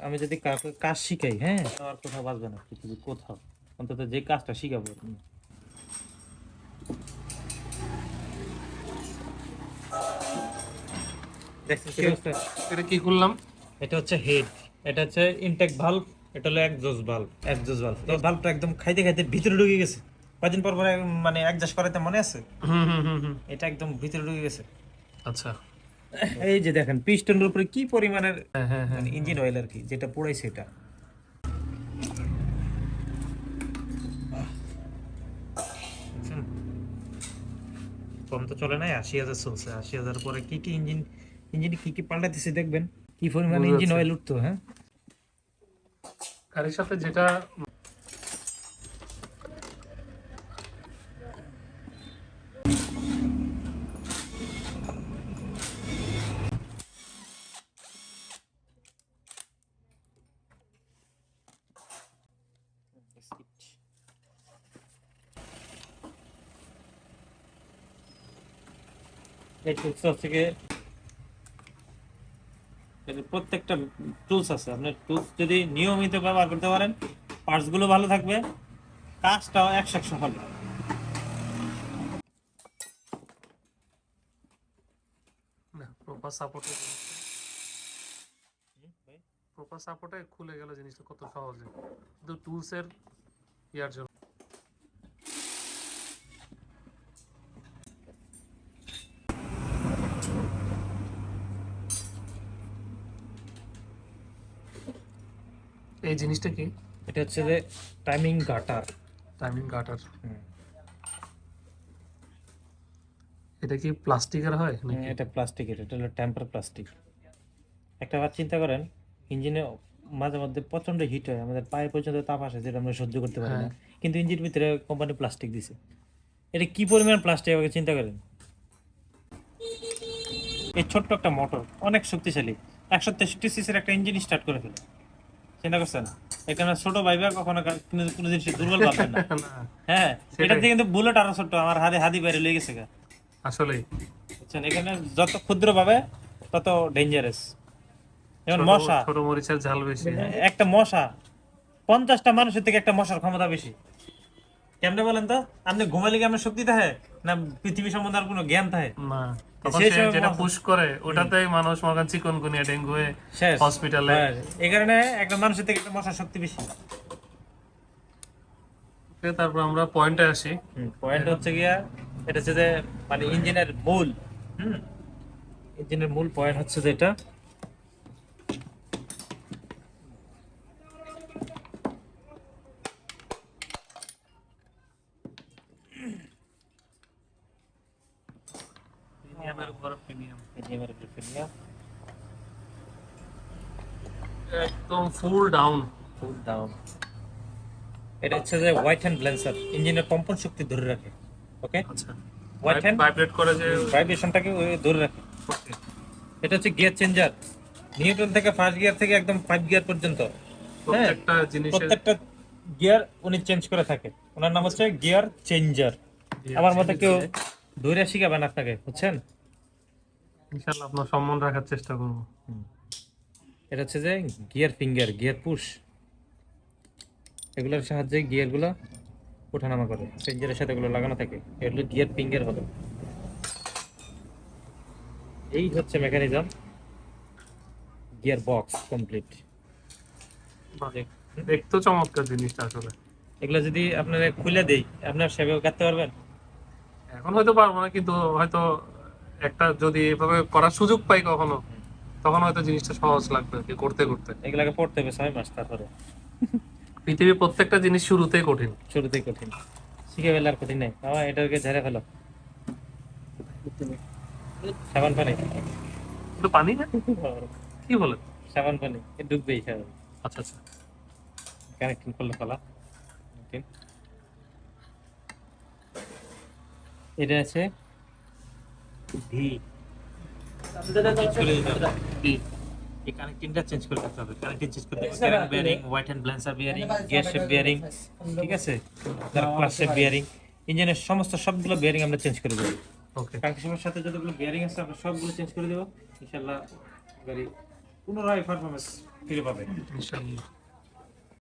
আমি যদি কাউকে কাজ শিখাই, হ্যাঁ, আর কোথাও বাঁচবে না পৃথিবীর কোথাও, অন্তত যে কাজটা শিখাবো। দেখছেন কি অবস্থা? এটা কি করলাম? এটা হচ্ছে হেড, এটা হচ্ছে ইনটেক ভালভ, এটা হলো এক্সজস্ট ভালভ। এক্সজস্ট ভালভ এই ভালভটা একদম খাইতে খাইতে ভিতরে ঢুকে গেছে। কয়দিন পর পরে মানে অ্যাডজাস্ট করাতে মনে আছে, এটা একদম ভিতরে ঢুকে গেছে। আচ্ছা, এই যে দেখেন পিস্টনের উপরে কি পরিমাণের হ্যাঁ হ্যাঁ হ্যাঁ, মানে ইঞ্জিন অয়েল আর কি, যেটা পুরাইছে এটা। বুঝছেন? কম তো চলে নাই, ৮০,০০০ চলছে। ৮০,০০০ পরে কি কি ইঞ্জিনে কি কি পাল্টাতেছে দেখবেন, কি পরিমাণে বোঝা ইঞ্জিন যাচ্ছে। অয়েল উঠতো। হ্যাঁ, গাড়ির সাথে যেটা এই টুলস হচ্ছে গিয়ে, এর প্রত্যেকটা টুলস আছে, আপনার টুলস যদি নিয়মিত ব্যবহার করতে পারেন, পার্টস গুলো ভালো থাকবে, কাজটাও ১০০ হবে। প্রপার সাপোর্টে খুলে গেল জিনিসটা কত সহজে, কিন্তু টুলসের ইয়ার জন্য। এই জিনিসটা কি? এটা হচ্ছে যে টাইমিং গাটার। টাইমিং গাটার। এটা কি প্লাস্টিকের হয় নাকি? এটা প্লাস্টিকের, এটা হলো টেম্পার প্লাস্টিক। একটা বার চিন্তা করেন, ইঞ্জিনে মাঝে মধ্যে প্রচন্ড হিট হয়, আমাদের পায়ে পর্যন্ত তাপ আসে, যেটা আমরা সহ্য করতে পারি না, কিন্তু ইঞ্জিন ভিতরে কোম্পানি প্লাস্টিক দিছে। এটা কি পরিমাণ প্লাস্টিক আমাকে চিন্তা করেন। এই ছোট্ট একটা মোটর অনেক শক্তিশালী, ১৬৩ সিসির একটা ইঞ্জিন স্টার্ট করে ফেলে। চিন্তা করছেন? এখানে ছোট ভাইবা কখনো কোনো জিনিস দুর্বল ভাববেন না। হ্যাঁ, এটা দিয়ে কিন্তু বুলেট আরো ছোট, আমার হাদি বাইরে লেগে গেছে। আসলেই বুঝছেন, এখানে যত ক্ষুদ্র ভাবে তত ডেঞ্জারাস। যেমন মশা, ছোট মরিচের ঝাল বেশি। একটা মশা ৫০টা মানুষের থেকে একটা মশার ক্ষমতা বেশি। কেমনে বলেন তো? আপনি ঘুমালে কি আপনার শক্তি থাকে না, পৃথিবী সম্বন্ধে আর কোনো জ্ঞান থাকে? না, তখন সেই সে সময় যেটা মশা- পুশ করে ওটাতেই মানুষ মনে করেন চিকনগুনিয়া ডেঙ্গু হয়ে শেষ হসপিটালে। হ্যাঁ, এই কারণে একটা মানুষের থেকে একটা মশার শক্তি বেশি। তারপর আমরা পয়েন্টে আসি। পয়েন্ট হচ্ছে গিয়া, এটা হচ্ছে যে মানে ইঞ্জিনের মূল, ইঞ্জিনের মূল পয়েন্ট হচ্ছে যে এটা। প্রিমিয়ামের উপর প্রিমিয়াম, প্রিমিয়ামের উপর প্রিমিয়াম, একদম ফুল ডাউন। ফুল ডাউন। এটা হচ্ছে যে হোয়াইট হ্যান্ড ব্যালেন্সার, ইঞ্জিনের কম্পন শক্তি ধরে রাখে। ওকে, আচ্ছা, হোয়াইট হ্যান্ড ভাইব্রেট করে যে। ভাইব্রেশনটাকে ধরে রাখে। এটা হচ্ছে গিয়ার চেঞ্জার, নিউট্রাল থেকে ফার্স্ট গিয়ার থেকে একদম 5 গিয়ার পর্যন্ত। হ্যাঁ, প্রত্যেকটা জিনিসের প্রত্যেকটা গিয়ার উনি চেঞ্জ করে থাকে। ওনার নাম হচ্ছে গিয়ার চেঞ্জার। আমার মতে কেউ ধরে শিখাবেন আপনাকে, বুঝছেন? ইনশাআল্লাহ আপনার সম্মান রাখার চেষ্টা করব। এটা হচ্ছে যে গিয়ার ফিঙ্গার, গিয়ার পুশ, এগুলোর সাহায্যে গিয়ারগুলো ওঠানামা করে, চেঞ্জারের সাথে এগুলো লাগানো থাকে, এগুলো গিয়ার ফিঙ্গার হবে। এই হচ্ছে মেকানিজম, গিয়ার বক্স কমপ্লিট। দেখতেও চমৎকার জিনিসটা আসলে। এগুলো যদি আপনারা খুলে দেই, আপনার সেভাবে কাটতে পারবেন? এখন হয়তো পারবো না, কিন্তু হয়তো একটা যদি এভাবে করার সুযোগ পাই কখনো, তখন হয়তো জিনিসটা সহজ লাগবে আর কি করতে করতে। এগুলাকে পড়তে হবে ৬ মাস, তারপরে পৃথিবীর প্রত্যেকটা জিনিস শুরুতেই কঠিন। শুরুতেই কঠিন, শিখে ফেলে আর কঠিন নেই। বাবা এটাকে ঝেড়ে ফেলো, সাবান পানি। কিন্তু পানি না, কি বলে? সাবান পানি ডুববেই সাবান। আচ্ছা আচ্ছা, কানেক্টিং করলে ফেলা। এটা আছে ভি, এই কানেক্টিংটা চেঞ্জ করে দিতে হবে। কানেক্টিং চেঞ্জ করতে হবে, ক্যারেন bearing, white and balancer bearing, gear shape bearing, ঠিক আছে, তার ক্লাস শেপ বিয়ারিং, ইঞ্জিনের সমস্ত সবগুলো বিয়ারিং আমরা চেঞ্জ করে দেবো। ওকে। কানেকশনের সাথে যতগুলো বিয়ারিং আছে আমরা সবগুলো চেঞ্জ করে দেবো, ইনশাআল্লাহ গাড়ি পুনরায় পারফরমেন্স ফিরে পাবে। ইনশাআল্লাহ।